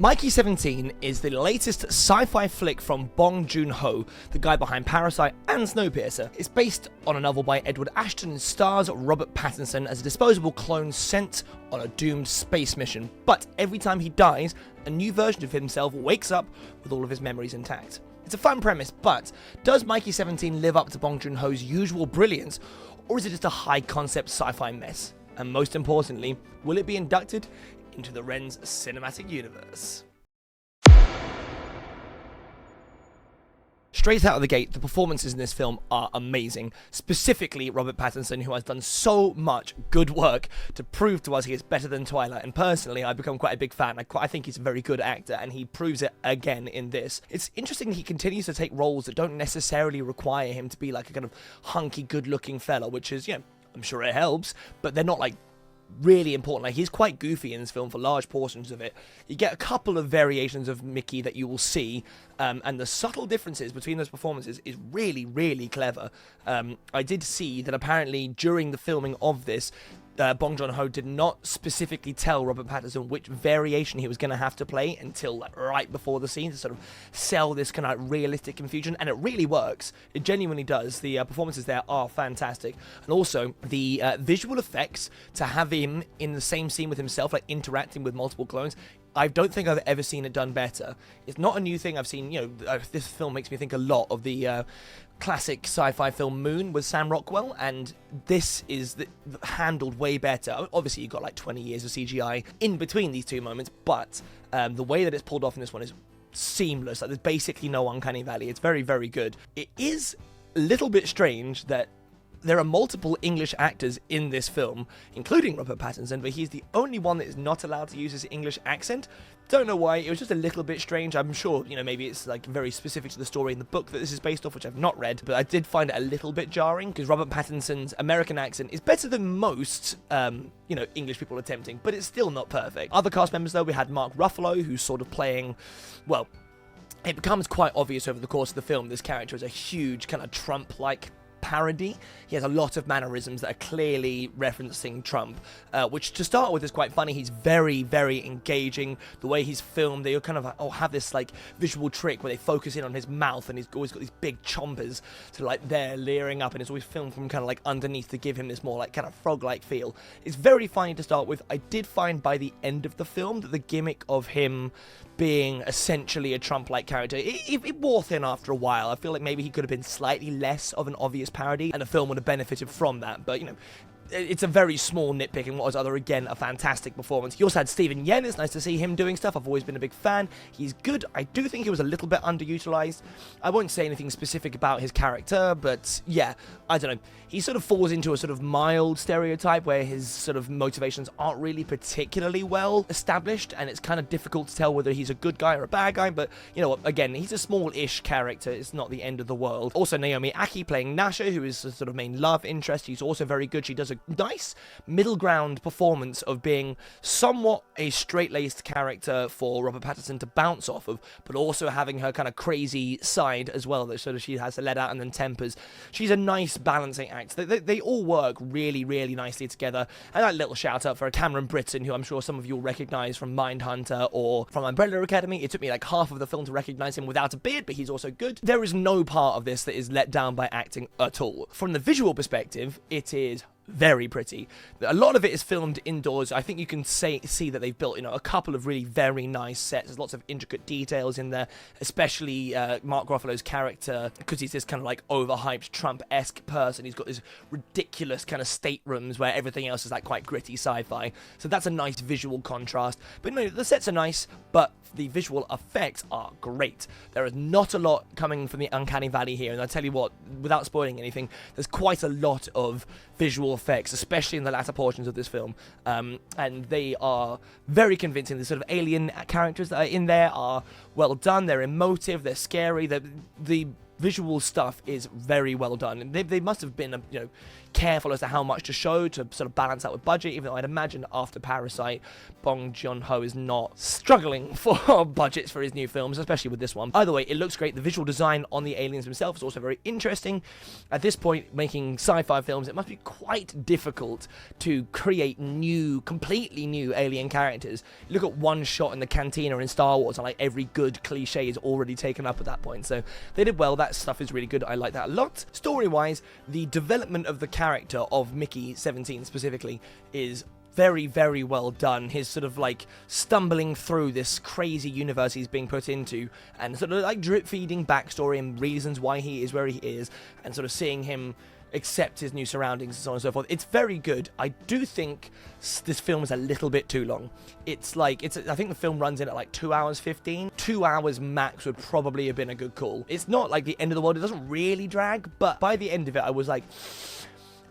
Mikey 17 is the latest sci-fi flick from Bong Joon-ho, the guy behind Parasite and Snowpiercer. It's based on a novel by Edward Ashton and stars Robert Pattinson as a disposable clone sent on a doomed space mission. But every time he dies, a new version of himself wakes up with all of his memories intact. It's a fun premise, but does Mikey 17 live up to Bong Joon-ho's usual brilliance, or is it just a high-concept sci-fi mess? And most importantly, will it be inducted into the Renz Cinematic Universe? Straight out of the gate, the performances in this film are amazing. Specifically, Robert Pattinson, who has done so much good work to prove to us he is better than Twilight. And personally, I've become quite a big fan. I think he's a very good actor, and he proves it again in this. It's interesting he continues to take roles that don't necessarily require him to be like a kind of hunky, good-looking fella, which is, I'm sure it helps, but they're not like really important. Like, he's quite goofy in this film for large portions of it. You get a couple of variations of Mickey that you will see, and the subtle differences between those performances is really, really clever. I did see that apparently during the filming of this, Bong Joon-ho did not specifically tell Robert Pattinson which variation he was going to have to play until like right before the scene to sort of sell this kind of realistic confusion, and it really works. It genuinely does. The performances there are fantastic, and also the visual effects to have him in the same scene with himself, like interacting with multiple clones. I don't think I've ever seen it done better. It's not a new thing. I've seen, this film makes me think a lot of the classic sci-fi film Moon with Sam Rockwell, and this is handled way better. Obviously, you've got like 20 years of CGI in between these two moments, but the way that it's pulled off in this one is seamless. Like, there's basically no uncanny valley. It's very, very good. It is a little bit strange that there are multiple English actors in this film, including Robert Pattinson, but he's the only one that is not allowed to use his English accent. Don't know why. It was just a little bit strange. I'm sure, maybe it's like very specific to the story in the book that this is based off, which I've not read, but I did find it a little bit jarring because Robert Pattinson's American accent is better than most, English people attempting, but it's still not perfect. Other cast members, though, we had Mark Ruffalo, who's sort of playing, well, it becomes quite obvious over the course of the film this character is a huge kind of Trump-like parody. He has a lot of mannerisms that are clearly referencing Trump, which to start with is quite funny. He's very, very engaging. The way he's filmed, they kind of have this like visual trick where they focus in on his mouth, and he's always got these big chompers to like there leering up, and it's always filmed from kind of like underneath to give him this more like kind of frog-like feel. It's very funny to start with. I did find by the end of the film that the gimmick of him being essentially a Trump-like character, it wore thin after a while. I feel like maybe he could have been slightly less of an obvious parody, and the film would have benefited from that, but it's a very small nitpick in what was again, a fantastic performance. You also had Steven Yeun. It's nice to see him doing stuff. I've always been a big fan. He's good. I do think he was a little bit underutilized. I won't say anything specific about his character, but yeah, I don't know. He sort of falls into a sort of mild stereotype where his sort of motivations aren't really particularly well established, and it's kind of difficult to tell whether he's a good guy or a bad guy, but you know what, again, he's a small-ish character. It's not the end of the world. Also, Naomi Aki playing Nasha, who is the sort of main love interest. She's also very good. She does a nice middle ground performance of being somewhat a straight-laced character for Robert Pattinson to bounce off of, but also having her kind of crazy side as well, that sort of she has to let out and then tempers. She's a nice balancing act. They all work really, really nicely together. And that little shout out for Cameron Britton, who I'm sure some of you will recognize from Mindhunter or from Umbrella Academy. It took me like half of the film to recognize him without a beard, but he's also good. There is no part of this that is let down by acting at all. From the visual perspective, it is very pretty. A lot of it is filmed indoors. I think you can see that they've built, a couple of really very nice sets. There's lots of intricate details in there, especially Mark Ruffalo's character, because he's this kind of like overhyped Trump-esque person. He's got this ridiculous kind of staterooms where everything else is like quite gritty sci-fi. So that's a nice visual contrast. But no, the sets are nice, but the visual effects are great. There is not a lot coming from the Uncanny Valley here, and I tell you what, without spoiling anything, there's quite a lot of visual effects, especially in the latter portions of this film, and they are very convincing. The sort of alien characters that are in there are well done. They're emotive, they're scary. The visual stuff is very well done, and they must have been, careful as to how much to show to sort of balance out with budget, even though I'd imagine after Parasite, Bong Joon-ho is not struggling for budgets for his new films, especially with this one. Either way, it looks great. The visual design on the aliens themselves is also very interesting. At this point, making sci-fi films, it must be quite difficult to create completely new alien characters. Look at one shot in the cantina in Star Wars, and like every good cliche is already taken up at that point. So they did well. That stuff is really good. I like that a lot. Story-wise, the development of the character of Mickey 17 specifically is very, very well done. His sort of like stumbling through this crazy universe he's being put into, and sort of like drip feeding backstory and reasons why he is where he is, and sort of seeing him accept his new surroundings and so on and so forth. It's very good. I do think this film is a little bit too long. I think the film runs in at like 2 hours 15. 2 hours max would probably have been a good call. It's not like the end of the world. It doesn't really drag, but by the end of it, I was like,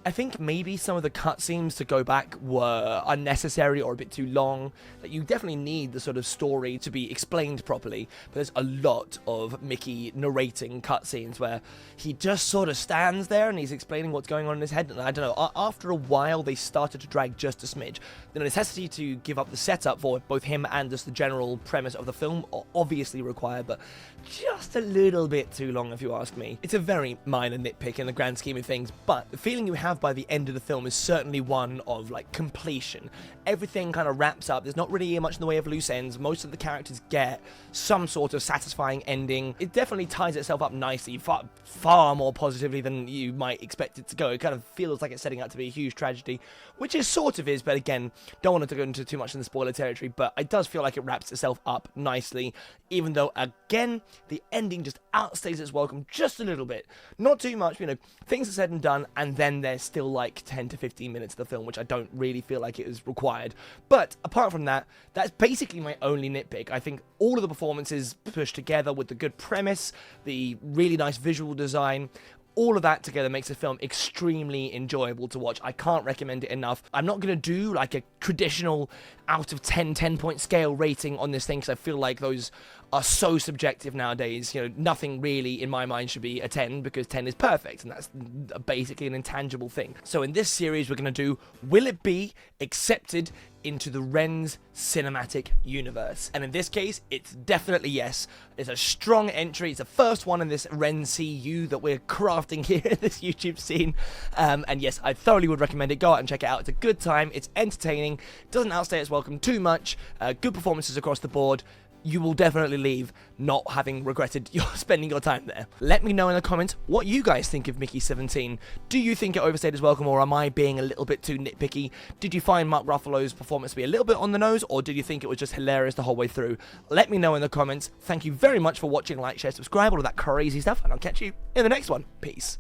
I think maybe some of the cutscenes to go back were unnecessary or a bit too long. That you definitely need the sort of story to be explained properly, but there's a lot of Mickey narrating cutscenes where he just sort of stands there and he's explaining what's going on in his head, and I don't know, after a while they started to drag just a smidge. The necessity to give up the setup for both him and just the general premise of the film are obviously required, but just a little bit too long if you ask me. It's a very minor nitpick in the grand scheme of things, but the feeling you have by the end of the film is certainly one of like completion. Everything kind of wraps up. There's not really much in the way of loose ends. Most of the characters get some sort of satisfying ending. It definitely ties itself up nicely, far more positively than you might expect it to go. It kind of feels like it's setting out to be a huge tragedy, which it sort of is, but again, don't want to go into too much in the spoiler territory, but it does feel like it wraps itself up nicely, even though, again, the ending just outstays its welcome just a little bit. Not too much, things are said and done, and then there's still like 10 to 15 minutes of the film, which I don't really feel like it is required. But apart from that, that's basically my only nitpick. I think all of the performances pushed together with the good premise, the really nice visual design, all of that together makes the film extremely enjoyable to watch. I can't recommend it enough. I'm not going to do like a traditional out of 10-point scale rating on this thing, because I feel like those are so subjective nowadays. Nothing really in my mind should be a 10, because 10 is perfect, and that's basically an intangible thing. So in this series, we're going to do, will it be accepted into the Renz Cinematic Universe? And in this case, it's definitely yes. It's a strong entry. It's the first one in this Renz CU that we're crafting here in this YouTube scene. And yes, I thoroughly would recommend it. Go out and check it out. It's a good time. It's entertaining. Doesn't outstay its welcome too much. Good performances across the board. You will definitely leave not having regretted spending your time there. Let me know in the comments what you guys think of Mickey 17. Do you think it overstayed its welcome, or am I being a little bit too nitpicky? Did you find Mark Ruffalo's performance to be a little bit on the nose, or did you think it was just hilarious the whole way through? Let me know in the comments. Thank you very much for watching. Like, share, subscribe, all of that crazy stuff, and I'll catch you in the next one. Peace.